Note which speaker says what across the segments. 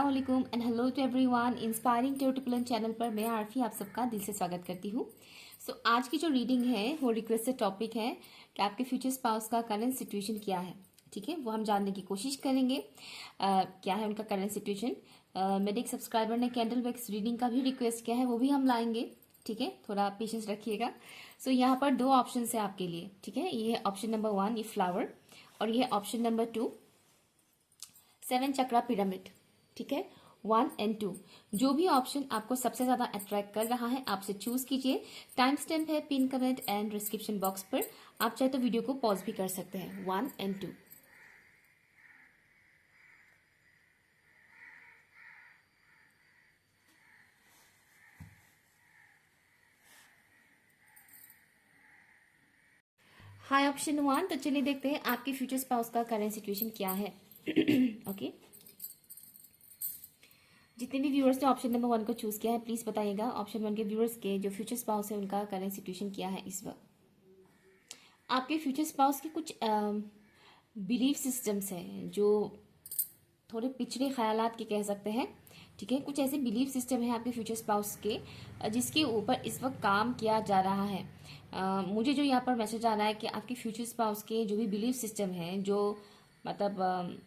Speaker 1: अस्सलाम वालेकुम and hello to everyone. Inspiring tutorial channel पर मैं आरफी आप सबका दिल से स्वागत करती हूँ। आज की जो रीडिंग है वो रिक्वेस्टेड टॉपिक है कि आपके फ्यूचर स्पाउस का करंट सिचुएशन क्या है। ठीक है, वो हम जानने की कोशिश करेंगे क्या है उनका करंट सिचुएशन। मेरे एक सब्सक्राइबर ने कैंडल वैक्स रीडिंग का भी रिक्वेस्ट किया है, वो भी हम लाएंगे। ठीक है, थोड़ा पेशेंस रखिएगा। यहाँ पर दो ऑप्शन है आपके लिए। ठीक है, ये है ऑप्शन नंबर 1 ये फ्लावर, और ये है ऑप्शन नंबर 2 7 चक्रा पिरामिड। ठीक है, 1 एंड 2 जो भी ऑप्शन आपको सबसे ज्यादा अट्रैक्ट कर रहा है आपसे चूज कीजिए। टाइम स्टैम्प है pin comment and description box पर। आप चाहे तो वीडियो को पॉज भी कर सकते हैं। 1 एंड 2। Hi option 1। तो चलिए देखते हैं आपके फ्यूचर स्पाउस का करंट सिचुएशन क्या है। ओके जितने भी व्यूअर्स ने ऑप्शन नंबर 1 को चूज किया है प्लीज बताइएगा ऑप्शन 1 के व्यूअर्स के जो फ्यूचर स्पाउस है उनका करंट सिचुएशन क्या है इस वक्त। आपके फ्यूचर स्पाउस के कुछ बिलीफ सिस्टम्स हैं जो थोड़े पिछड़े ख्यालात के कह सकते हैं। ठीक है, कुछ ऐसे बिलीफ सिस्टम है आपके फ्यूचर स्पाउस के जिसके ऊपर इस वक्त काम किया जा रहा है। मुझे जो यहाँ पर मैसेज आ रहा है कि आपके फ्यूचर स्पाउस के जो भी बिलीफ सिस्टम है जो मतलब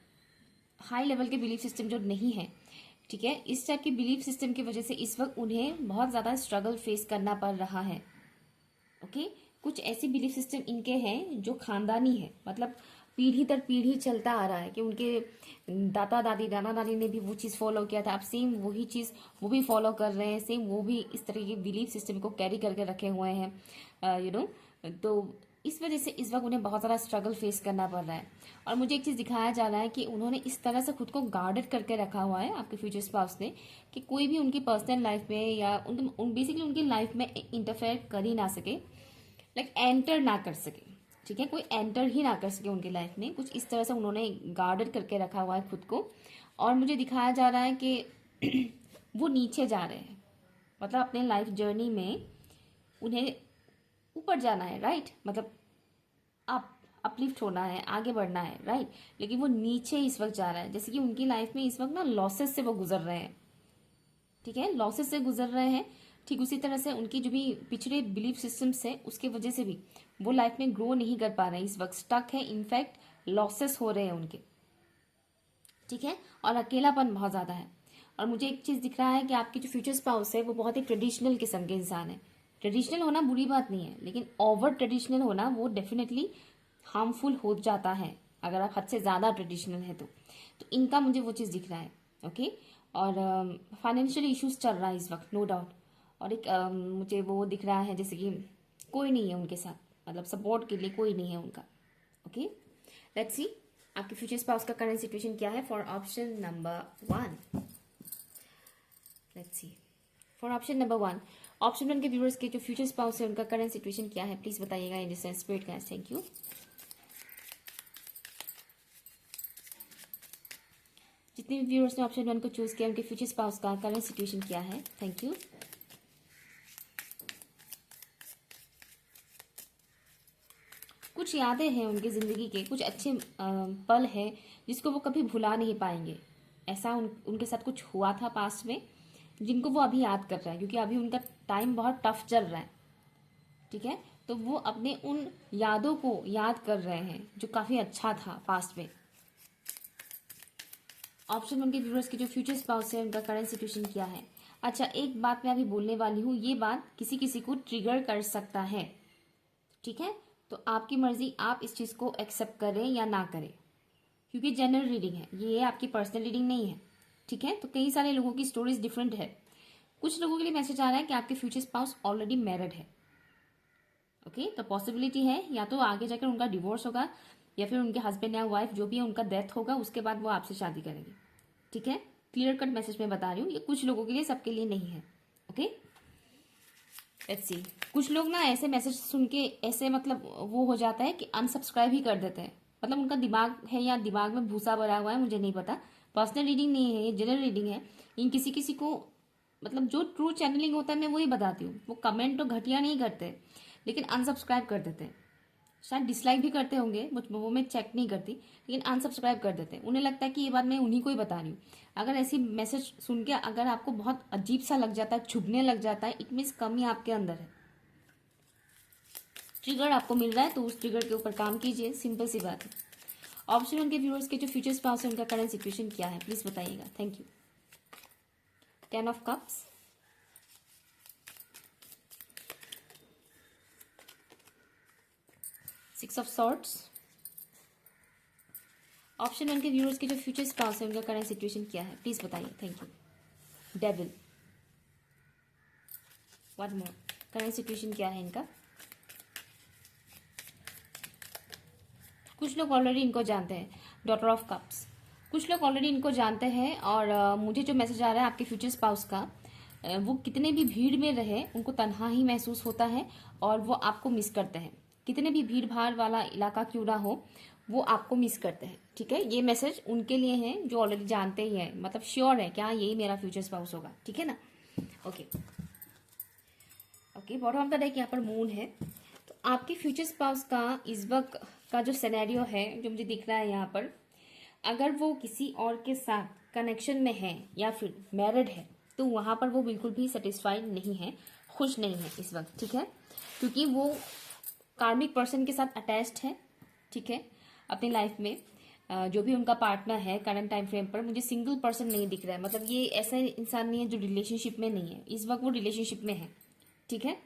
Speaker 1: हाई लेवल के बिलीफ सिस्टम जो नहीं है, ठीक है, इस टाइप के बिलीफ सिस्टम की वजह से इस वक्त उन्हें बहुत ज़्यादा स्ट्रगल फेस करना पड़ रहा है। ओके, कुछ ऐसे बिलीफ सिस्टम इनके हैं जो खानदानी है, मतलब पीढ़ी दर पीढ़ी चलता आ रहा है कि उनके दादा दादी नाना नानी ने भी वो चीज़ फॉलो किया था। आप सेम वही चीज़ वो भी फॉलो कर रहे हैं, सेम वो भी इस तरह के बिलीफ सिस्टम को कैरी करके रखे हुए हैं यू नो। तो इस वजह से इस वक्त उन्हें बहुत ज़्यादा स्ट्रगल फेस करना पड़ रहा है। और मुझे एक चीज़ दिखाया जा रहा है कि उन्होंने इस तरह से खुद को गार्डेड करके रखा हुआ है आपके फ्यूचर स्पाउस ने कि कोई भी उनकी पर्सनल लाइफ में या बेसिकली उनकी लाइफ में इंटरफेयर कर ही ना सके, लाइक एंटर ना कर सके। ठीक है, कोई एंटर ही ना कर सके उनकी लाइफ में। कुछ इस तरह से उन्होंने गार्डेड करके रखा हुआ है खुद को। और मुझे दिखाया जा रहा है कि वो नीचे जा रहे हैं, मतलब अपने लाइफ जर्नी में उन्हें ऊपर जाना है, राइट, मतलब अपलिफ्ट होना है, आगे बढ़ना है, राइट, लेकिन वो नीचे इस वक्त जा रहा है। जैसे कि उनकी लाइफ में इस वक्त ना लॉसेस से वो गुजर रहे हैं। ठीक है, लॉसेस से गुजर रहे हैं। ठीक उसी तरह से उनकी जो भी पिछड़े बिलीफ सिस्टम्स है उसके वजह से भी वो लाइफ में ग्रो नहीं कर पा रहे हैं, इस वक्त स्टक है, इनफैक्ट लॉसेस हो रहे हैं उनके। ठीक है, और अकेलापन बहुत ज्यादा है। और मुझे एक चीज दिख रहा है कि आपकी जो फ्यूचर स्पाउस है वो बहुत ही ट्रेडिशनल किस्म के इंसान है। ट्रेडिशनल होना बुरी बात नहीं है, लेकिन ओवर ट्रेडिशनल होना वो डेफिनेटली हार्मफुल हो जाता है अगर आप हद से ज्यादा ट्रेडिशनल है तो इनका मुझे वो चीज दिख रहा है। ओके, और फाइनेंशियल इश्यूज चल रहा है इस वक्त, नो डाउट। और एक मुझे वो दिख रहा है जैसे कि कोई नहीं है उनके साथ, मतलब सपोर्ट के लिए कोई नहीं है उनका। ओके, लेट्स सी आपके फ्यूचर स्पाउस का करंट सिचुएशन क्या है for option number 1। Let's see for option number 1। Option 1 के व्यूअर्स के जो फ्यूचर स्पाउस है उनका करंट सिचुएशन क्या है प्लीज बताइएगा in this spirit guys. Thank you. जितने भी व्यूअर्स ने ऑप्शन 1 को चूज किया उनके फ्यूचर स्पाउस का करंट सिचुएशन क्या है। Thank you. कुछ यादें हैं उनकी जिंदगी के, कुछ अच्छे पल हैं जिसको वो कभी भुला नहीं पाएंगे। ऐसा उनके साथ कुछ हुआ था पास्ट में जिनको वो अभी याद कर रहा है, क्योंकि अभी उनका टाइम बहुत टफ चल रहा है। ठीक है, तो वो अपने उन यादों को याद कर रहे हैं जो काफी अच्छा था पास्ट में। ऑप्शन 1 के व्यूअर्स के जो फ्यूचर स्पाउस है उनका करंट सिचुएशन क्या है। अच्छा, एक बात मैं अभी बोलने वाली हूँ, ये बात किसी किसी को ट्रिगर कर सकता है। ठीक है, तो आपकी मर्जी, आप इस चीज को एक्सेप्ट करें या ना करें, क्योंकि जनरल रीडिंग है, ये आपकी पर्सनल रीडिंग नहीं है। ठीक है, तो कई सारे लोगों की स्टोरीज डिफरेंट है। कुछ लोगों के लिए मैसेज आ रहा है कि आपके फ्यूचर स्पाउस ऑलरेडी मैरिड है। ओके, तो पॉसिबिलिटी है या तो आगे जाकर उनका डिवोर्स होगा या फिर उनके हस्बैंड या वाइफ जो भी है उनका डेथ होगा, उसके बाद वो आपसे शादी करेंगे। ठीक है, क्लियर कट मैसेज में बता रही हूँ, ये कुछ लोगों के लिए, सबके लिए नहीं है। Okay, let's see. कुछ लोग ना ऐसे मैसेज सुन के ऐसे मतलब वो हो जाता है कि अनसब्सक्राइब ही कर देते हैं, मतलब उनका दिमाग है या दिमाग में भूसा भरा हुआ है, मुझे नहीं पता। पर्सनल रीडिंग नहीं है, ये जनरल रीडिंग है। इन किसी किसी को मतलब जो ट्रू चैनलिंग होता है मैं वही बताती हूँ, वो कमेंट तो घटिया नहीं करते लेकिन अनसब्सक्राइब कर देते हैं। शायद डिसलाइक भी करते होंगे, वो मैं चेक नहीं करती, लेकिन अनसब्सक्राइब कर देते हैं। उन्हें लगता है कि ये बात मैं उन्हीं को ही बता रही हूँ। अगर ऐसी मैसेज सुन के अगर आपको बहुत अजीब सा लग जाता है, छुभने लग जाता है, इट मीन्स कमी आपके अंदर है, ट्रिगर आपको मिल रहा है, तो उस ट्रिगर के ऊपर काम कीजिए, सिंपल सी बात है। ऑप्शन 1 के व्यूअर्स के जो फ्यूचर स्पाउस है उनका करंट सिचुएशन क्या है, प्लीज बताइएगा। Thank you. 10 of cups, 6 of swords. Option 1 के व्यूअर्स के जो फ्यूचर स्पाउस है उनका करंट सिचुएशन क्या है, प्लीज बताइए। Thank you. Devil, one more, current situation क्या है इनका। कुछ लोग ऑलरेडी इनको जानते हैं, डॉटर ऑफ कप्स। कुछ लोग ऑलरेडी इनको जानते हैं और मुझे जो मैसेज आ रहा है आपके फ्यूचर स्पाउस का, वो कितने भी भीड़ में रहे उनको तन्हा ही महसूस होता है और वो आपको मिस करते हैं। कितने भी भीड़ भाड़ वाला इलाका क्यों ना हो, वो आपको मिस करते हैं। ठीक है, ये मैसेज उनके लिए है जो ऑलरेडी जानते ही हैं, मतलब श्योर है कि हाँ यही मेरा फ्यूचर स्पाउस होगा। ठीक है ना। Okay okay, bottom of the deck यहाँ पर मून है। तो आपके फ्यूचर स्पाउस का इस वक्त का जो सिनेरियो है जो मुझे दिख रहा है यहाँ पर, अगर वो किसी और के साथ कनेक्शन में है या फिर मैरिड है, तो वहाँ पर वो बिल्कुल भी सेटिस्फाइड नहीं है, खुश नहीं है इस वक्त। ठीक है, क्योंकि वो कार्मिक पर्सन के साथ अटैच्ड है। ठीक है, अपनी लाइफ में जो भी उनका पार्टनर है करंट टाइम फ्रेम पर, मुझे सिंगल पर्सन नहीं दिख रहा है। मतलब ये ऐसा इंसान नहीं है जो रिलेशनशिप में नहीं है, इस वक्त वो रिलेशनशिप में है। ठीक है,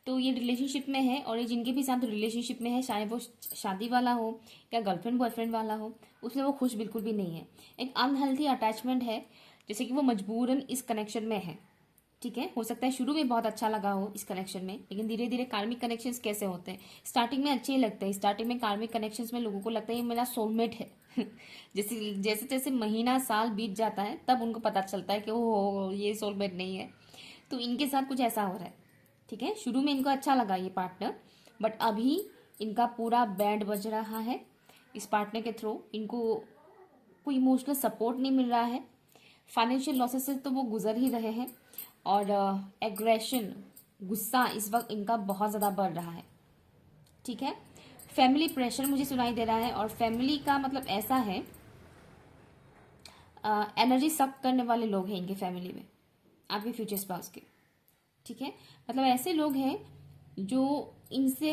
Speaker 1: तो ये रिलेशनशिप में है और ये जिनके भी साथ रिलेशनशिप में है, चाहे वो शादी वाला हो या गर्लफ्रेंड बॉयफ्रेंड वाला हो, उसमें वो खुश बिल्कुल भी नहीं है। एक अनहेल्थी अटैचमेंट है, जैसे कि वो मजबूरन इस कनेक्शन में है। ठीक है, हो सकता है शुरू में बहुत अच्छा लगा हो इस कनेक्शन में, लेकिन धीरे धीरे कार्मिक कनेक्शंस कैसे होते हैं, स्टार्टिंग में अच्छे ही लगते हैं। स्टार्टिंग में कार्मिक कनेक्शंस में लोगों को लगता है ये मेरा सोलमेट है। जैसे जैसे जैसे महीना साल बीत जाता है तब उनको पता चलता है कि वो ये सोलमेट नहीं है। तो इनके साथ कुछ ऐसा हो रहा है। ठीक है, शुरू में इनको अच्छा लगा ये पार्टनर, बट अभी इनका पूरा बैंड बज रहा है। इस पार्टनर के थ्रू इनको कोई इमोशनल सपोर्ट नहीं मिल रहा है। फाइनेंशियल लॉसेस से तो वो गुजर ही रहे हैं और एग्रेशन, गुस्सा इस वक्त इनका बहुत ज़्यादा बढ़ रहा है। ठीक है, फैमिली प्रेशर मुझे सुनाई दे रहा है और फैमिली का मतलब ऐसा है, एनर्जी सक करने वाले लोग हैं इनके फैमिली में, आपके फ्यूचर स्पाउस के। ठीक है, मतलब ऐसे लोग हैं जो इनसे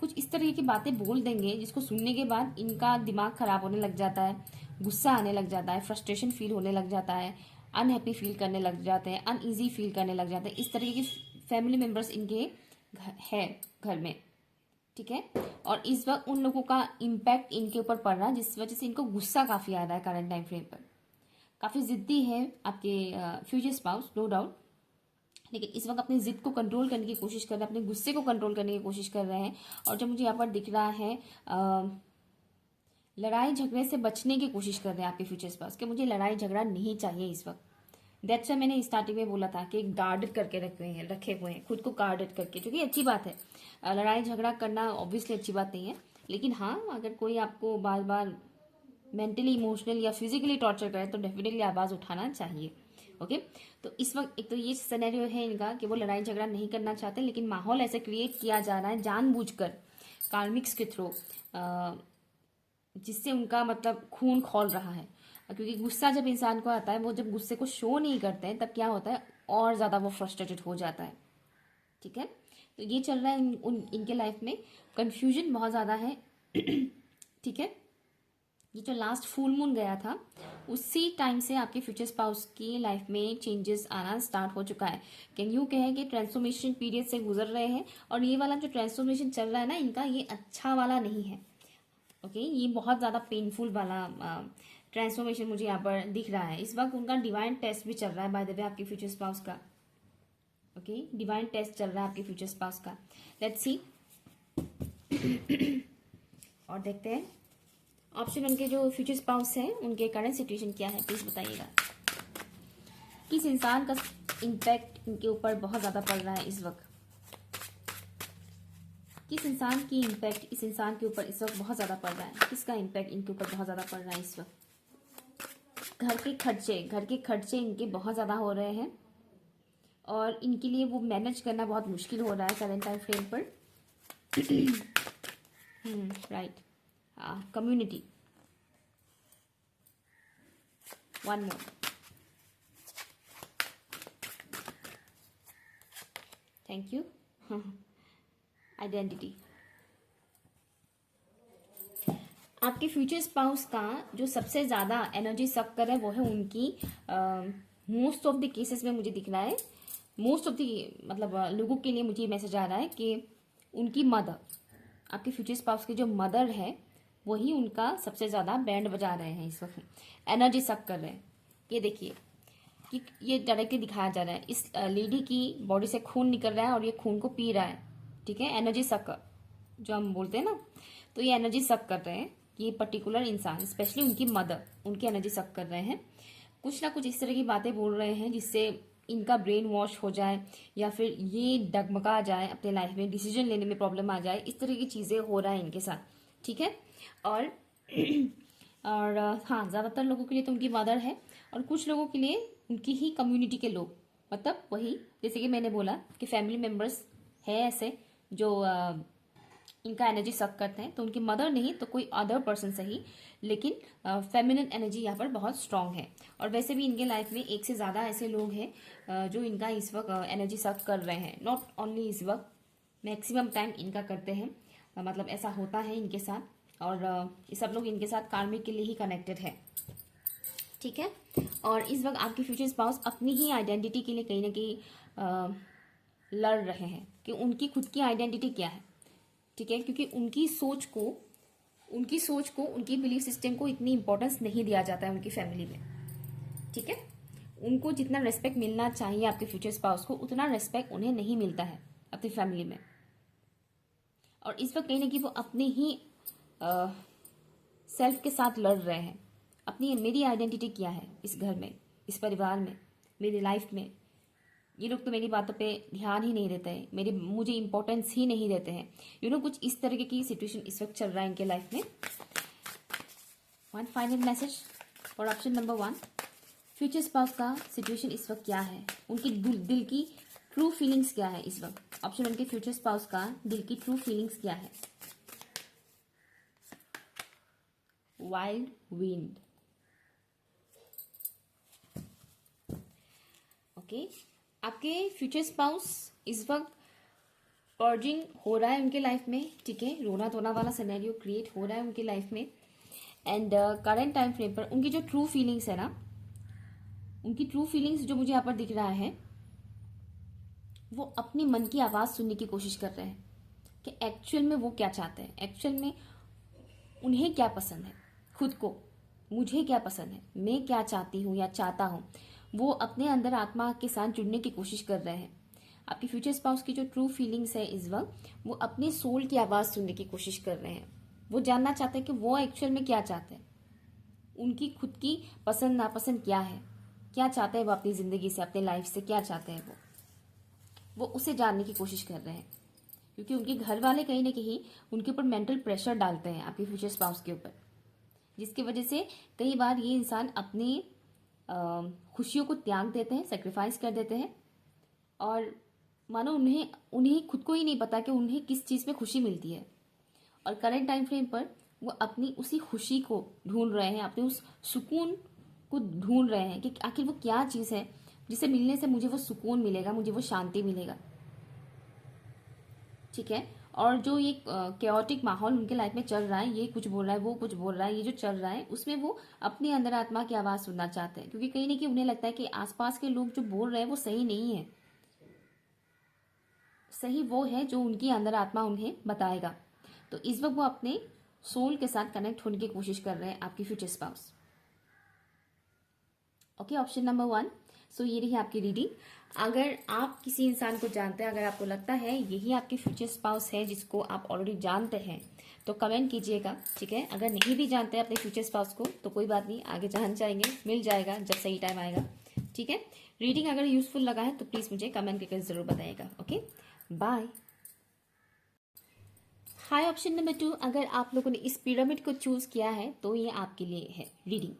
Speaker 1: कुछ इस तरह की बातें बोल देंगे जिसको सुनने के बाद इनका दिमाग खराब होने लग जाता है, गुस्सा आने लग जाता है, फ्रस्ट्रेशन फील होने लग जाता है, अनहैप्पी फील करने लग जाते हैं, अनईजी फील करने लग जाते हैं। इस तरीके के फैमिली मेम्बर्स इनके है घर में। ठीक है, और इस वक्त उन लोगों का इम्पैक्ट इनके ऊपर पड़ रहा है, जिस वजह से इनको गुस्सा काफ़ी आ रहा है करंट टाइम फ्रेम पर। काफ़ी जिद्दी है आपके फ्यूचर स्पाउस, नो डाउट, लेकिन इस वक्त अपनी जिद को कंट्रोल करने की कोशिश कर रहे हैं, अपने गुस्से को कंट्रोल करने की कोशिश कर रहे हैं। और जो मुझे यहाँ पर दिख रहा है, लड़ाई झगड़े से बचने की कोशिश कर रहे हैं आपके फ्यूचर स्पाउस कि मुझे लड़ाई झगड़ा नहीं चाहिए इस वक्त। दैट्स व्हाई मैंने स्टार्टिंग में बोला था कि गार्डेड करके रखे हुए हैं खुद को, गार्डेड करके, जो कि अच्छी बात है। लड़ाई झगड़ा करना ऑब्वियसली अच्छी बात नहीं है, लेकिन हाँ अगर कोई आपको बार बार मेंटली, इमोशनली या फिजिकली टॉर्चर करे तो डेफिनेटली आवाज़ उठाना चाहिए। ओके, तो इस वक्त एक तो ये सिनेरियो है इनका कि वो लड़ाई झगड़ा नहीं करना चाहते, लेकिन माहौल ऐसे क्रिएट किया जा रहा है जानबूझकर कार्मिक्स के थ्रू, जिससे उनका मतलब खून खौल रहा है। क्योंकि गुस्सा जब इंसान को आता है, वो जब गुस्से को शो नहीं करते हैं तब क्या होता है, और ज़्यादा वो फ्रस्ट्रेटेड हो जाता है। ठीक है, तो ये चल रहा है इनके लाइफ में, कन्फ्यूजन बहुत ज़्यादा है। ठीक है, ये जो लास्ट फुल मून गया था उसी टाइम से आपके फ्यूचर स्पाउस की लाइफ में चेंजेस आना स्टार्ट हो चुका है। कैन यू कहें कि ट्रांसफॉर्मेशन पीरियड से गुजर रहे हैं, और ये वाला जो ट्रांसफॉर्मेशन चल रहा है ना इनका, ये अच्छा वाला नहीं है। ओके, ये बहुत ज़्यादा पेनफुल वाला ट्रांसफॉर्मेशन मुझे यहाँ पर दिख रहा है। इस वक्त उनका डिवाइन टेस्ट भी चल रहा है बाय द वे आपके फ्यूचर स्पाउस का। ओके, डिवाइन टेस्ट चल रहा है आपके फ्यूचर स्पाउस का। लेट्स सी और देखते हैं ऑप्शन उनके जो फ्यूचर स्पाउस हैं उनके करंट सिचुएशन क्या है, प्लीज बताइएगा। किस इंसान का इम्पैक्ट इनके ऊपर बहुत ज़्यादा पड़ रहा है इस वक्त, किस इंसान की इम्पैक्ट इस इंसान के ऊपर इस वक्त बहुत ज़्यादा पड़ रहा है, किसका इम्पैक्ट इनके ऊपर बहुत ज़्यादा पड़ रहा है इस वक्त। घर के खर्चे इनके बहुत ज़्यादा हो रहे हैं और इनके लिए वो मैनेज करना बहुत मुश्किल हो रहा है करंट टाइम फ्रेम पर। Right, community. One more, thank you. Identity. आपके फ्यूचर स्पाउस का जो सबसे ज़्यादा एनर्जी सक कर है वो है उनकी, मोस्ट ऑफ द केसेस में मुझे दिख रहा है, मोस्ट ऑफ द मतलब लोगों के लिए मुझे मैसेज आ रहा है कि उनकी मदर, आपके फ्यूचर स्पाउस की जो मदर है वही उनका सबसे ज़्यादा बैंड बजा रहे हैं इस वक्त, एनर्जी सक कर रहे हैं। ये देखिए कि ये डायरेक्टली दिखाया जा रहा है, इस लेडी की बॉडी से खून निकल रहा है और ये खून को पी रहा है, ठीक है, एनर्जी सक जो हम बोलते हैं ना, तो ये एनर्जी सक कर रहे हैं। ये पर्टिकुलर इंसान, स्पेशली उनकी मदर, उनकी एनर्जी सक कर रहे हैं। कुछ ना कुछ इस तरह की बातें बोल रहे हैं जिससे इनका ब्रेन वॉश हो जाए या फिर ये डगमगा जाए, अपने लाइफ में डिसीजन लेने में प्रॉब्लम आ जाए, इस तरह की चीज़ें हो रहा है इनके साथ, ठीक है। और और हाँ, ज़्यादातर लोगों के लिए तो उनकी मदर है और कुछ लोगों के लिए उनकी ही कम्युनिटी के लोग, मतलब वही जैसे कि मैंने बोला कि फैमिली मेम्बर्स है ऐसे जो इनका एनर्जी सक करते हैं, तो उनकी मदर नहीं तो कोई अदर पर्सन सही, लेकिन फेमिनिन एनर्जी यहाँ पर बहुत स्ट्रांग है। और वैसे भी इनके लाइफ में एक से ज़्यादा ऐसे लोग हैं जो इनका इस वक्त एनर्जी सक कर रहे हैं, नॉट ओनली इस वक्त, मैक्सिमम टाइम इनका करते हैं, मतलब ऐसा होता है इनके साथ। और ये सब लोग इनके साथ कार्मिक के लिए ही कनेक्टेड है, ठीक है। और इस वक्त आपके फ्यूचर स्पाउस अपनी ही आइडेंटिटी के लिए कहीं ना कहीं लड़ रहे हैं कि उनकी खुद की आइडेंटिटी क्या है, ठीक है, क्योंकि उनकी सोच को उनकी बिलीफ सिस्टम को इतनी इंपॉर्टेंस नहीं दिया जाता है उनकी फैमिली में, ठीक है। उनको जितना रेस्पेक्ट मिलना चाहिए आपके फ्यूचर स्पाउस को, उतना रेस्पेक्ट उन्हें नहीं मिलता है अपनी फैमिली में। और इस वक्त कहीं ना कहीं वो अपने ही सेल्फ के साथ लड़ रहे हैं, अपनी मेरी आइडेंटिटी क्या है इस घर में, इस परिवार में, मेरी लाइफ में। ये लोग तो मेरी बातों पे ध्यान ही नहीं देते हैं, मुझे इंपॉर्टेंस ही नहीं देते हैं, कुछ इस तरीके की सिचुएशन इस वक्त चल रहा है इनके लाइफ में। One final message for option number 1, future spouse का सिचुएशन इस वक्त क्या है, उनकी दिल की ट्रू फीलिंग्स क्या है इस वक्त। ऑप्शन 1 के फ्यूचर स्पाउस का दिल की ट्रू फीलिंग्स क्या है। Wild wind, okay. आपके फ्यूचर स्पाउस इस वक्त पर्जिंग हो रहा है उनके लाइफ में, ठीक है, रोना धोना वाला सिनेरियो क्रिएट हो रहा है उनकी लाइफ में। एंड करंट टाइम फ्रेम पर उनकी जो ट्रू फीलिंग्स है ना, उनकी ट्रू फीलिंग्स जो मुझे यहाँ पर दिख रहा है, वो अपनी मन की आवाज़ सुनने की कोशिश कर रहे हैं कि एक्चुअल में वो क्या चाहते हैं, एक्चुअल में उन्हें क्या पसंद है, खुद को, मुझे क्या पसंद है, मैं क्या चाहती हूँ या चाहता हूँ, वो अपने अंदर आत्मा के साथ जुड़ने की कोशिश कर रहे हैं। आपकी फ्यूचर स्पाउस की जो ट्रू फीलिंग्स है इस वक्त, वो अपने सोल की आवाज़ सुनने की कोशिश कर रहे हैं। वो जानना चाहते हैं कि वो एक्चुअल में क्या चाहते हैं, उनकी खुद की पसंद नापसंद क्या है, क्या चाहते हैं वो अपनी ज़िंदगी से, अपने लाइफ से क्या चाहते हैं वो उसे जानने की कोशिश कर रहे हैं। क्योंकि उनके घर वाले कहीं ना कहीं उनके ऊपर मेंटल प्रेशर डालते हैं आपके फ्यूचर स्पाउस के ऊपर, जिसकी वजह से कई बार ये इंसान अपनी खुशियों को त्याग देते हैं, सेक्रीफाइस कर देते हैं, और मानो उन्हें खुद को ही नहीं पता कि उन्हें किस चीज़ में खुशी मिलती है। और करंट टाइम फ्रेम पर वो अपनी उसी खुशी को ढूंढ रहे हैं, अपने उस सुकून को ढूंढ रहे हैं कि आखिर वो क्या चीज़ है जिसे मिलने से मुझे वो सुकून मिलेगा, मुझे वो शांति मिलेगा, ठीक है। और जो ये कैओटिक माहौल उनके लाइफ में चल रहा है, ये कुछ बोल रहा है, वो कुछ बोल रहा है, ये जो चल रहा है उसमें वो अपने अंदर आत्मा की आवाज़ सुनना चाहते हैं, क्योंकि कहीं ना कहीं उन्हें लगता है कि आसपास के लोग जो बोल रहे हैं वो सही नहीं है, सही वो है जो उनकी अंदर आत्मा उन्हें बताएगा। तो इस वक्त वो अपने सोल के साथ कनेक्ट होने की कोशिश कर रहे हैं आपकी future spouse, okay. Option number 1, सो ये रही आपकी रीडिंग। अगर आप किसी इंसान को जानते हैं, अगर आपको लगता है यही आपके फ्यूचर स्पाउस है जिसको आप ऑलरेडी जानते हैं, तो कमेंट कीजिएगा, ठीक है। अगर नहीं भी जानते हैं अपने फ्यूचर स्पाउस को तो कोई बात नहीं, आगे जान जाएंगे, मिल जाएगा जब सही टाइम आएगा, ठीक है। रीडिंग अगर यूजफुल लगा है तो प्लीज़ मुझे कमेंट करके ज़रूर बताइएगा, ओके, बाय। हाय, ऑप्शन नंबर 2, अगर आप लोगों ने इस पिरामिड को चूज़ किया है तो ये आपके लिए है रीडिंग।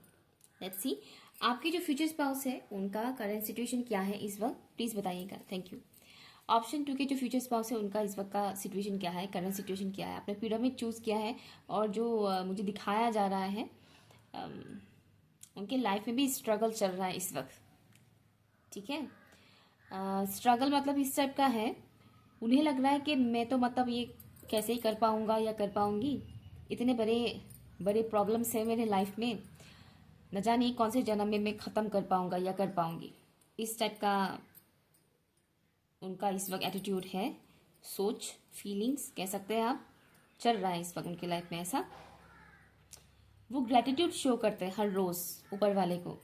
Speaker 1: लेट्स सी आपके जो फ्यूचर स्पाउस है उनका करंट सिचुएशन क्या है इस वक्त, प्लीज़ बताइएगा, थैंक यू। ऑप्शन 2 के जो फ्यूचर स्पाउस है उनका इस वक्त का सिचुएशन क्या है, करंट सिचुएशन क्या है। आपने पिरामिड चूज़ किया है और जो मुझे दिखाया जा रहा है उनके लाइफ में भी स्ट्रगल चल रहा है इस वक्त। ठीक है, स्ट्रगल मतलब इस टाइप का है, उन्हें लग रहा है कि मैं तो मतलब ये कैसे ही कर पाऊँगा या कर पाऊँगी, इतने बड़े बड़े प्रॉब्लम्स हैं मेरे लाइफ में, न जाने कौन से जन्म में मैं ख़त्म कर पाऊँगा या कर पाऊँगी। इस टाइप का उनका इस वक्त एटीट्यूड है, सोच, फीलिंग्स कह सकते हैं आप, चल रहा है इस वक्त उनके लाइफ में ऐसा। वो ग्रेटिट्यूड शो करते हैं हर रोज़ ऊपर वाले को,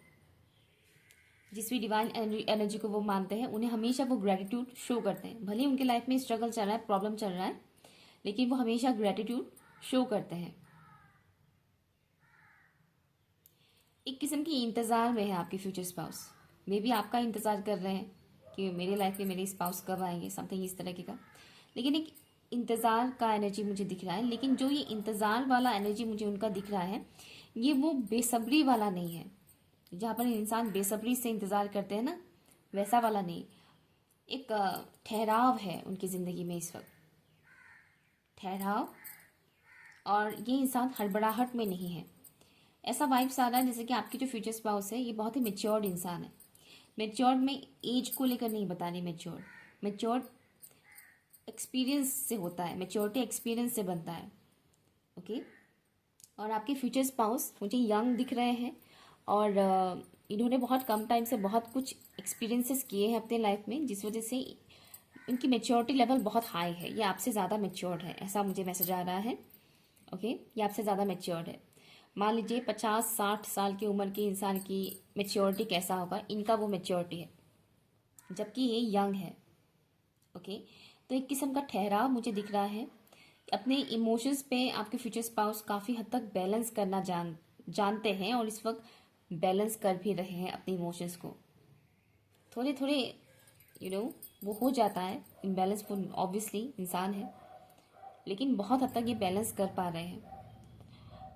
Speaker 1: जिस भी डिवाइन एनर्जी को वो मानते हैं, उन्हें हमेशा वो ग्रेटिट्यूड शो करते हैं। भले ही उनके लाइफ में स्ट्रगल चल रहा है, प्रॉब्लम चल रहा है, लेकिन वो हमेशा ग्रेटिट्यूड शो करते हैं। एक किस्म की इंतज़ार में है आपके फ्यूचर स्पाउस, मे भी आपका इंतज़ार कर रहे हैं कि मेरे लाइफ में मेरे स्पाउस कब आएंगे, समथिंग इस तरह का। लेकिन एक इंतज़ार का एनर्जी मुझे दिख रहा है, लेकिन जो ये इंतज़ार वाला एनर्जी मुझे उनका दिख रहा है, ये वो बेसब्री वाला नहीं है, जहाँ पर इंसान बेसब्री से इंतज़ार करते हैं ना, वैसा वाला नहीं। एक ठहराव है उनकी ज़िंदगी में इस वक्त, ठहराव, और ये इंसान हड़बड़ाहट में नहीं है। ऐसा वाइब्स आ रहा है जैसे कि आपकी जो फ्यूचर स्पाउस है ये बहुत ही मेच्योर्ड इंसान है। मेच्योर्ड में एज को लेकर नहीं बता रही, मेच्योर्ड एक्सपीरियंस से होता है, मेच्योरिटी एक्सपीरियंस से बनता है। ओके, और आपके फ्यूचर स्पाउस मुझे यंग दिख रहे हैं और इन्होंने बहुत कम टाइम से बहुत कुछ एक्सपीरियंसेस किए हैं अपने लाइफ में, जिस वजह से इनकी मेच्योरिटी लेवल बहुत हाई है। ये आपसे ज़्यादा मेच्योर्ड है, ऐसा मुझे मैसेज आ रहा है। ओके, ये आपसे ज़्यादा मेच्योर्ड है। मान लीजिए 50-60 साल की उम्र के इंसान की मेच्योरिटी कैसा होगा, इनका वो मेच्योरिटी है, जबकि ये यंग है। ओके, तो एक किस्म का ठहराव मुझे दिख रहा है। अपने इमोशंस पे आपके फ्यूचर स्पाउस काफ़ी हद तक बैलेंस करना जानते हैं, और इस वक्त बैलेंस कर भी रहे हैं अपने इमोशंस को। थोड़े थोड़े वो हो जाता है इम्बैलेंस, वो ऑब्वियसली इंसान है, लेकिन बहुत हद तक ये बैलेंस कर पा रहे हैं।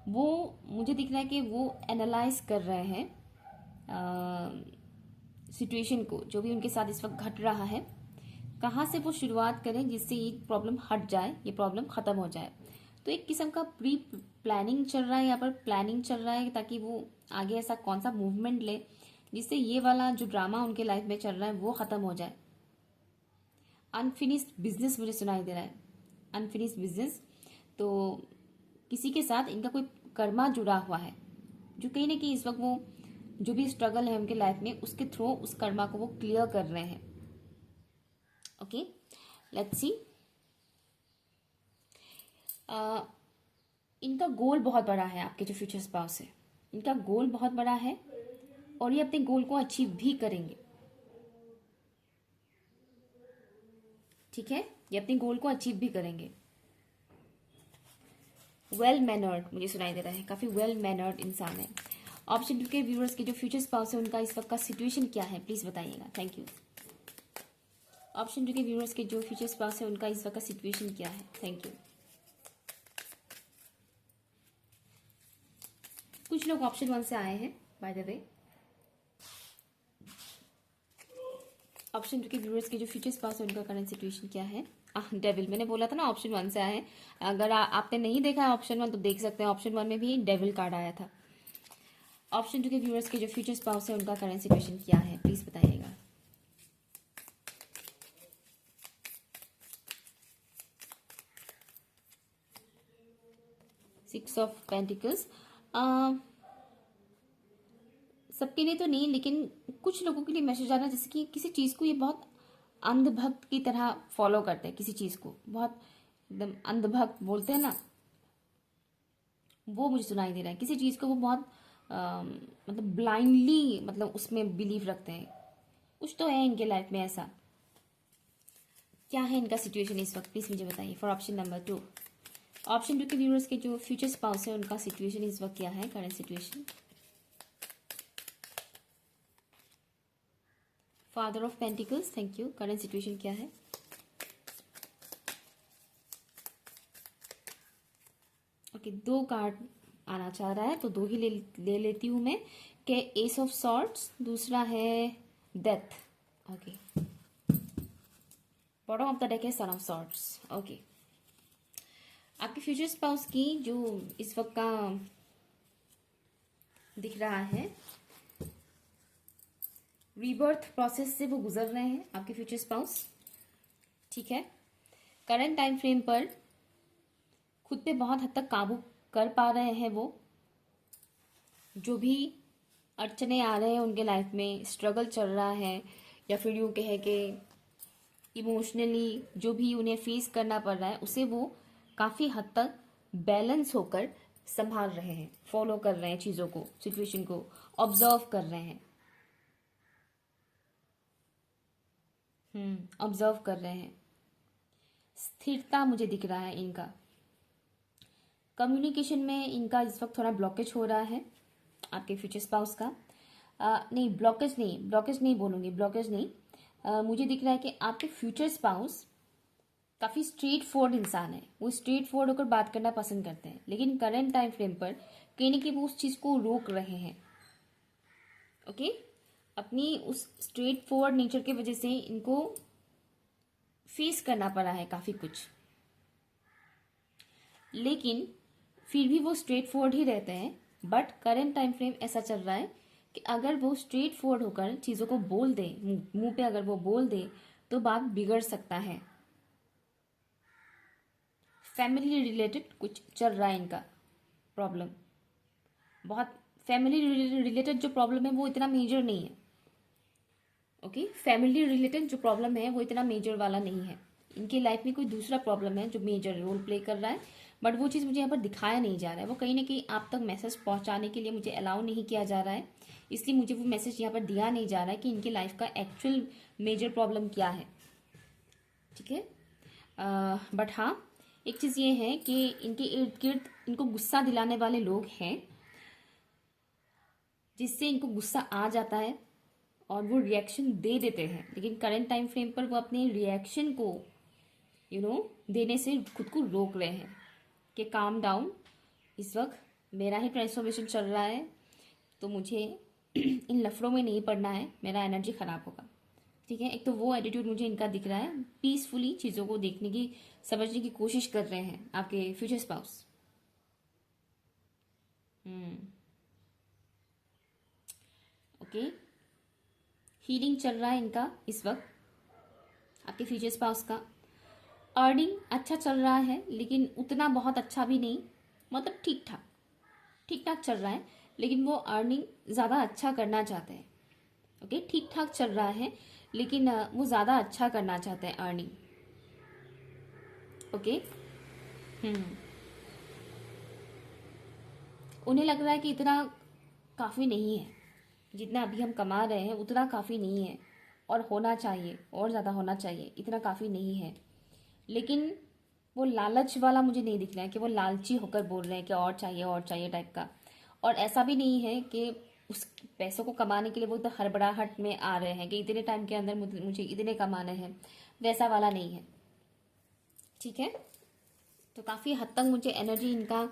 Speaker 1: वो मुझे दिख रहा है कि वो एनालाइज कर रहे हैं सिचुएशन को, जो भी उनके साथ इस वक्त घट रहा है, कहाँ से वो शुरुआत करें जिससे ये प्रॉब्लम हट जाए, ये प्रॉब्लम ख़त्म हो जाए। तो एक किस्म का प्री प्लानिंग चल रहा है यहाँ पर, प्लानिंग चल रहा है ताकि वो आगे ऐसा कौन सा मूवमेंट ले जिससे ये वाला जो ड्रामा उनके लाइफ में चल रहा है वो ख़त्म हो जाए। अनफिनिश्ड बिजनेस मुझे सुनाई दे रहा है, अनफिनिश्ड बिजनेस। तो किसी के साथ इनका कोई कर्मा जुड़ा हुआ है, जो कहीं ना कहीं इस वक्त वो जो भी स्ट्रगल है उनके लाइफ में, उसके थ्रू उस कर्मा को वो क्लियर कर रहे हैं। Okay, let's see. इनका गोल बहुत बड़ा है, आपके जो फ्यूचर स्पाउस है इनका गोल बहुत बड़ा है, और ये अपने गोल को अचीव भी करेंगे। ठीक है, ये अपने गोल को अचीव भी करेंगे। वेल मैनर्ड मुझे सुनाई दे रहा है, काफ़ी वेल मैनर्ड इंसान है। ऑप्शन 2 के व्यूअर्स के जो फ्यूचर स्पाउस है उनका इस वक्त का सिचुएशन क्या है, प्लीज़ बताइएगा। Thank you. ऑप्शन 2 के व्यूअर्स के जो फ्यूचर स्पाउस है उनका इस वक्त का सिचुएशन क्या है, थैंक यू। कुछ लोग ऑप्शन 1 से आए हैं बाय द वे। ऑप्शन 2 के व्यूअर्स के जो फ्यूचर स्पाउस है उनका करंट सिचुएशन क्या है। डेविल, मैंने बोला था ना ऑप्शन 1 से आए हैं। अगर आपने नहीं देखा है ऑप्शन 1 तो देख सकते हैं, ऑप्शन 1 में भी डेविल कार्ड आया था। ऑप्शन 2 के व्यूअर्स के जो फ्यूचर स्पाउस है उनका करंट सिचुएशन क्या है, प्लीज बताइएगा। सिक्स ऑफ पेंटिकल्स, सबके लिए तो नहीं, लेकिन कुछ लोगों के लिए मैसेज आ रहा है जैसे कि किसी चीज़ को ये बहुत अंधभक्त की तरह फॉलो करते हैं, किसी चीज़ को बहुत एकदम अंधभक्त बोलते हैं ना, वो मुझे सुनाई दे रहा है। किसी चीज़ को वो बहुत मतलब ब्लाइंडली मतलब उसमें बिलीव रखते हैं। कुछ तो है इनके लाइफ में ऐसा। क्या है इनका सिचुएशन इस वक्त, प्लीज़ मुझे बताइए फॉर ऑप्शन नंबर 2। ऑप्शन 2 के व्यूअर्स के जो फ्यूचर स्पाउस है उनका सिचुएशन इस वक्त क्या है, current situation. Father of pentacles, thank you. Current situation क्या है। ओके, 2 कार्ड आना चाह रहा है तो 2 ही ले लेती हूँ मैं, कि एस ऑफ सॉर्ड्स, दूसरा है death. Okay, bottom of the deck है सन ऑफ सॉर्ड्स। ओके, आपके फ्यूचर स्पाउस की जो इस वक्त का दिख रहा है, रीबर्थ प्रोसेस से वो गुजर रहे हैं आपके फ्यूचर स्पाउस। ठीक है, करंट टाइम फ्रेम पर खुद पे बहुत हद तक काबू कर पा रहे हैं वो। जो भी अड़चने आ रहे हैं उनके लाइफ में, स्ट्रगल चल रहा है, या फिर यूँ कहे कि इमोशनली जो भी उन्हें फेस करना पड़ रहा है, उसे वो काफ़ी हद तक बैलेंस होकर संभाल रहे हैं, फॉलो कर रहे हैं चीज़ों को, सिचुएशन को ऑब्जर्व कर रहे हैं। ऑब्जर्व कर रहे हैं। स्थिरता मुझे दिख रहा है इनका। कम्युनिकेशन में इनका इस वक्त थोड़ा ब्लॉकेज हो रहा है आपके फ्यूचर स्पाउस का। नहीं, ब्लॉकेज नहीं बोलूँगी, ब्लॉकेज नहीं। मुझे दिख रहा है कि आपके फ्यूचर स्पाउस काफ़ी स्ट्रेट फॉरवर्ड इंसान है। वो स्ट्रेट फॉरवर्ड होकर बात करना पसंद करते हैं, लेकिन करंट टाइम फ्रेम पर कहीं ना कहीं वो उस चीज़ को रोक रहे हैं। ओके, अपनी उस स्ट्रेट फॉरवर्ड नेचर की वजह से इनको फेस करना पड़ा है काफ़ी कुछ, लेकिन फिर भी वो स्ट्रेट फॉरवर्ड ही रहते हैं। बट करंट टाइम फ्रेम ऐसा चल रहा है कि अगर वो स्ट्रेट फॉरवर्ड होकर चीज़ों को बोल दे, मुंह पे अगर वो बोल दे, तो बात बिगड़ सकता है। फैमिली रिलेटेड कुछ चल रहा है इनका प्रॉब्लम। बहुत फैमिली रिलेटेड जो प्रॉब्लम है वो इतना मेजर नहीं है। ओके, फैमिली रिलेटेड जो प्रॉब्लम है वो इतना मेजर वाला नहीं है। इनकी लाइफ में कोई दूसरा प्रॉब्लम है जो मेजर रोल प्ले कर रहा है, बट वो चीज़ मुझे यहाँ पर दिखाया नहीं जा रहा है। वो कहीं ना कहीं आप तक मैसेज पहुँचाने के लिए मुझे अलाउ नहीं किया जा रहा है, इसलिए मुझे वो मैसेज यहाँ पर दिया नहीं जा रहा है कि इनकी लाइफ का एक्चुअल मेजर प्रॉब्लम क्या है। ठीक है, बट हाँ, एक चीज़ ये है कि इनके इर्द गिर्द इनको गुस्सा दिलाने वाले लोग हैं, जिससे इनको गुस्सा आ जाता है और वो रिएक्शन दे देते हैं। लेकिन करंट टाइम फ्रेम पर वो अपने रिएक्शन को देने से खुद को रोक रहे हैं कि काम डाउन, इस वक्त मेरा ही ट्रांसफॉर्मेशन चल रहा है, तो मुझे इन लफड़ों में नहीं पड़ना है, मेरा एनर्जी ख़राब होगा। ठीक है, एक तो वो एटीट्यूड मुझे इनका दिख रहा है। पीसफुली चीज़ों को देखने की, समझने की कोशिश कर रहे हैं आपके फ्यूचर स्पाउस। ओके, हीलिंग चल रहा है इनका इस वक्त आपके फ्यूचर स्पाउस का। अर्निंग अच्छा चल रहा है, लेकिन उतना बहुत अच्छा भी नहीं, मतलब ठीक ठाक चल रहा है, लेकिन वो अर्निंग ज़्यादा अच्छा करना चाहते हैं। ओके, ठीक ठाक चल रहा है, लेकिन वो ज़्यादा अच्छा करना चाहते हैं अर्निंग। ओके, उन्हें लग रहा है कि इतना काफ़ी नहीं है, जितना अभी हम कमा रहे हैं उतना काफ़ी नहीं है, और होना चाहिए, और ज़्यादा होना चाहिए, इतना काफ़ी नहीं है। लेकिन वो लालच वाला मुझे नहीं दिख रहा है कि वो लालची होकर बोल रहे हैं कि और चाहिए टाइप का। और ऐसा भी नहीं है कि उस पैसों को कमाने के लिए वो तो हड़बड़ाहट में आ रहे हैं कि इतने टाइम के अंदर मुझे इतने कमाने हैं, वैसा वाला नहीं है। ठीक है, तो काफ़ी हद तक मुझे एनर्जी इनका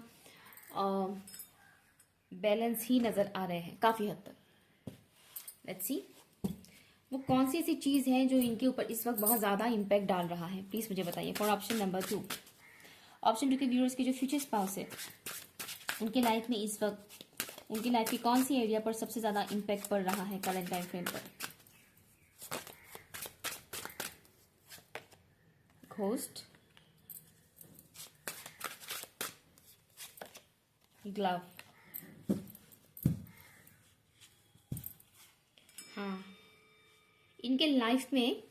Speaker 1: बैलेंस ही नज़र आ रहे हैं काफ़ी हद तक। लेट्स सी वो कौन सी ऐसी चीज़ है जो इनके ऊपर इस वक्त बहुत ज़्यादा इम्पैक्ट डाल रहा है, प्लीज़ मुझे बताइए फॉर ऑप्शन नंबर 2। ऑप्शन 2 के व्यूअर्स के जो फ्यूचर स्पाउस है, उनके लाइफ में इस वक्त उनकी लाइफ की कौन सी एरिया पर सबसे ज़्यादा इम्पैक्ट पड़ रहा है करंट टाइम फ्रेम पर। घोस्ट, ग्लव, हाँ, इनके लाइफ में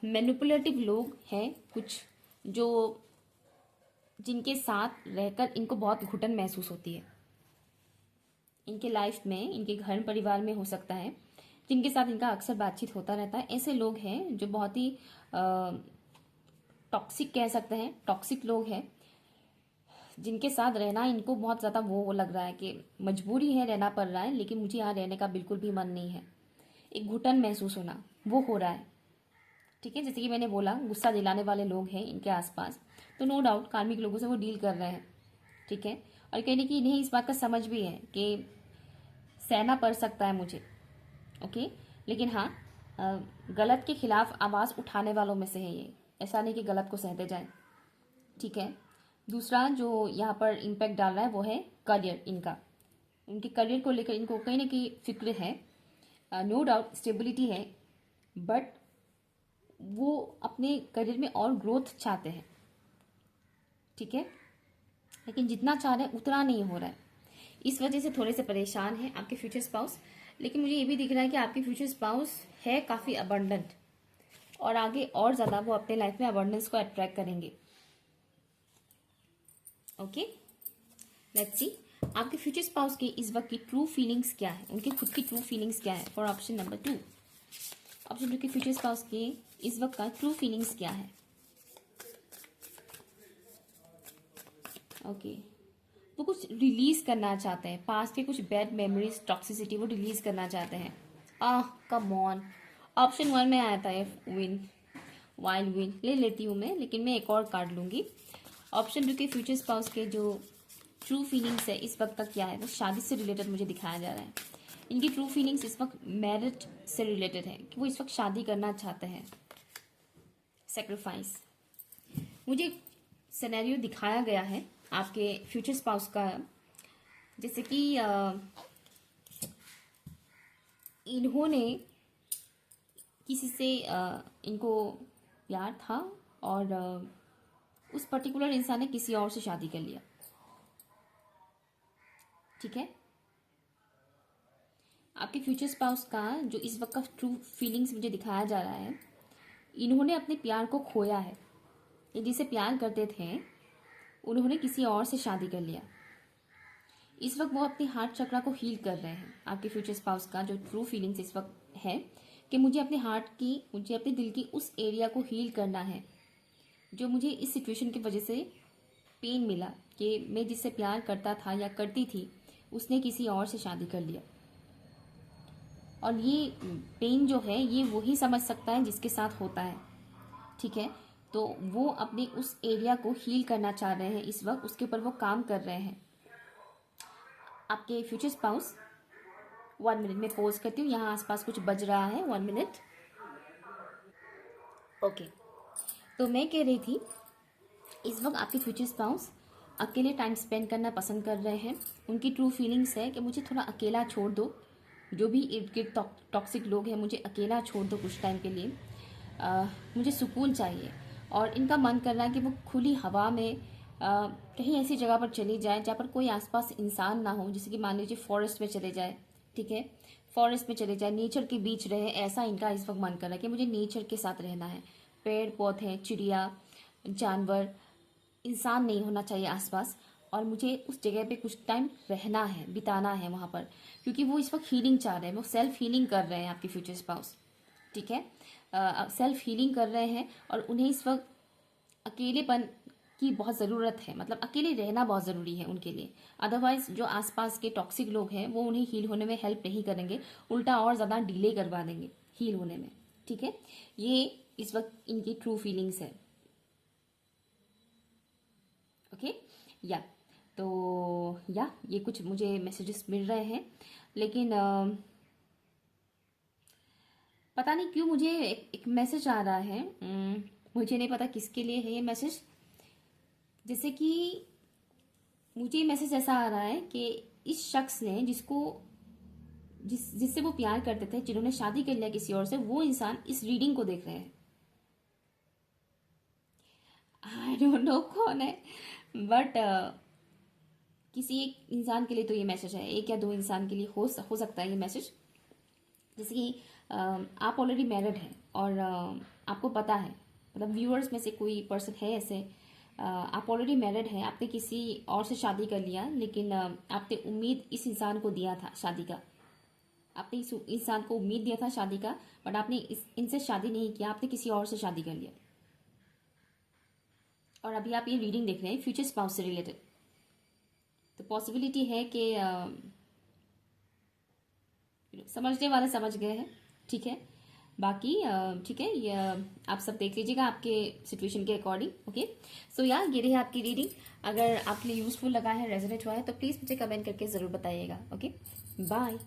Speaker 1: मैनिपुलेटिव लोग हैं कुछ, जो जिनके साथ रहकर इनको बहुत घुटन महसूस होती है। इनके लाइफ में, इनके घर परिवार में हो सकता है, जिनके साथ इनका अक्सर बातचीत होता रहता है, ऐसे लोग हैं जो बहुत ही टॉक्सिक कह सकते हैं, टॉक्सिक लोग हैं, जिनके साथ रहना इनको बहुत ज़्यादा वो लग रहा है कि मजबूरी है, रहना पड़ रहा है, लेकिन मुझे यहाँ रहने का बिल्कुल भी मन नहीं है। एक घुटन महसूस होना वो हो रहा है। ठीक है, जैसे कि मैंने बोला, गुस्सा दिलाने वाले लोग हैं इनके आसपास, तो नो डाउट कार्मिक लोगों से वो डील कर रहे हैं। ठीक है, और कहने की इन्हें इस बात का समझ भी है कि सहना पड़ सकता है मुझे। ओके, लेकिन हाँ, गलत के खिलाफ आवाज़ उठाने वालों में से है ये। ऐसा नहीं कि गलत को सहते जाए, ठीक है। दूसरा जो यहाँ पर इम्पैक्ट डाल रहा है वो है करियर इनका। उनके करियर को लेकर इनको कहीं ना कहीं फिक्र है। नो डाउट स्टेबिलिटी है, बट वो अपने करियर में और ग्रोथ चाहते हैं, ठीक है। लेकिन जितना चाह रहे हैं उतना नहीं हो रहा है, इस वजह से थोड़े से परेशान हैं आपके फ्यूचर स्पाउस। लेकिन मुझे ये भी दिख रहा है कि आपके फ्यूचर स्पाउस है काफ़ी अबंडेंट, और आगे और ज़्यादा वो अपने लाइफ में अबंडेंस को अट्रैक्ट करेंगे। ओके, लेट्स सी आपके फ्यूचर स्पाउस की इस वक्त की ट्रू फीलिंग्स क्या है, उनकी खुद की ट्रू फीलिंग्स क्या है फॉर ऑप्शन नंबर 2। ऑप्शन 2 के फ्यूचर स्पाउस की इस वक्त का ट्रू फीलिंग्स क्या है। ओके, वो कुछ रिलीज करना चाहते हैं, पास्ट के कुछ बैड मेमोरीज, टॉक्सिसिटी वो रिलीज करना चाहते हैं। कम ऑन, ऑप्शन 1 में आया था विन, वाइल्ड विन ले लेती हूँ मैं, लेकिन मैं एक और कार्ड लूंगी। ऑप्शन 2 के फ्यूचर स्पाउस के जो ट्रू फीलिंग्स है इस वक्त तक क्या है, वो शादी से रिलेटेड मुझे दिखाया जा रहा है। इनकी ट्रू फीलिंग्स इस वक्त मैरिज से रिलेटेड है कि वो इस वक्त शादी करना चाहते हैं। सेक्रीफाइस मुझे सिनेरियो दिखाया गया है आपके फ्यूचर स्पाउस का, जैसे कि इन्होंने किसी से इनको प्यार था और उस पर्टिकुलर इंसान ने किसी और से शादी कर लिया, ठीक है। आपके फ्यूचर स्पाउस का जो इस वक्त का ट्रू फीलिंग्स मुझे दिखाया जा रहा है, इन्होंने अपने प्यार को खोया है। ये जिसे प्यार करते थे उन्होंने किसी और से शादी कर लिया। इस वक्त वो अपने हार्ट चक्रा को हील कर रहे हैं। आपके फ्यूचर स्पाउस का जो ट्रू फीलिंग्स इस वक्त है कि मुझे अपने हार्ट की, मुझे अपने दिल की उस एरिया को हील करना है जो मुझे इस सिचुएशन की वजह से पेन मिला कि मैं जिससे प्यार करता था या करती थी उसने किसी और से शादी कर लिया। और ये पेन जो है ये वही समझ सकता है जिसके साथ होता है, ठीक है। तो वो अपने उस एरिया को हील करना चाह रहे हैं इस वक्त, उसके ऊपर वो काम कर रहे हैं। आपके फ्यूचर स्पाउस 1 मिनट में पॉज करती हूँ, यहाँ आसपास कुछ बज रहा है, 1 मिनट। ओके, तो मैं कह रही थी इस वक्त आपके फ्यूचर स्पाउस अकेले टाइम स्पेंड करना पसंद कर रहे हैं। उनकी ट्रू फीलिंग्स है कि मुझे थोड़ा अकेला छोड़ दो, जो भी इर्द गिर्द टॉक्सिक लोग हैं मुझे अकेला छोड़ दो कुछ टाइम के लिए, मुझे सुकून चाहिए। और इनका मन कर रहा है कि वो खुली हवा में कहीं ऐसी जगह पर चली जाए जहाँ पर कोई आसपास इंसान ना हो, जैसे कि मान लीजिए फॉरेस्ट में चले जाए, ठीक है। फॉरेस्ट में चले जाए, नेचर के बीच रहे, ऐसा इनका इस वक्त मन कर रहा है कि मुझे नेचर के साथ रहना है। पेड़ पौधे, चिड़िया, जानवर, इंसान नहीं होना चाहिए आसपास, और मुझे उस जगह पे कुछ टाइम रहना है, बिताना है वहाँ पर, क्योंकि वो इस वक्त हीलिंग चाह रहे हैं, वो सेल्फ हीलिंग कर रहे हैं आपके फ्यूचर स्पाउस, ठीक है। सेल्फ हीलिंग कर रहे हैं और उन्हें इस वक्त अकेलेपन की बहुत ज़रूरत है, मतलब अकेले रहना बहुत ज़रूरी है उनके लिए। अदरवाइज जो आसपास के टॉक्सिक लोग हैं वो उन्हें हील होने में हेल्प नहीं करेंगे, उल्टा और ज़्यादा डिले करवा देंगे हील होने में, ठीक है। ये इस वक्त इनकी ट्रू फीलिंग्स है। ओके, या तो ये कुछ मुझे मैसेजेस मिल रहे हैं, लेकिन पता नहीं क्यों मुझे एक मैसेज आ रहा है, मुझे नहीं पता किसके लिए है ये मैसेज। जैसे कि मुझे मैसेज ऐसा आ रहा है कि इस शख्स ने जिससे वो प्यार करते थे, जिन्होंने शादी कर लिया किसी और से, वो इंसान इस रीडिंग को देख रहे हैं। आई डोंट नो कौन है, बट किसी एक इंसान के लिए तो ये मैसेज है, एक या दो इंसान के लिए हो सकता है ये मैसेज। जैसे कि आप ऑलरेडी मैरिड हैं और आपको पता है, मतलब व्यूअर्स में से कोई पर्सन है ऐसे, आप ऑलरेडी मैरिड हैं, आपने किसी और से शादी कर लिया, लेकिन आपने उम्मीद इस इंसान को दिया था शादी का, आपने इस इंसान को उम्मीद दिया था शादी का, बट आपने इनसे शादी नहीं किया, आपने किसी और से शादी कर लिया। और अभी आप ये रीडिंग देख रहे हैं फ्यूचर स्पाउस से रिलेटेड, तो पॉसिबिलिटी है कि समझने वाले समझ गए हैं, ठीक है। बाकी ठीक है, ये आप सब देख लीजिएगा आपके सिचुएशन के अकॉर्डिंग। ओके, सो ये रही आपकी रीडिंग। अगर आपके लिए यूजफुल लगा है, रेजोनेट हुआ है, तो प्लीज़ मुझे कमेंट करके ज़रूर बताइएगा। Okay, bye.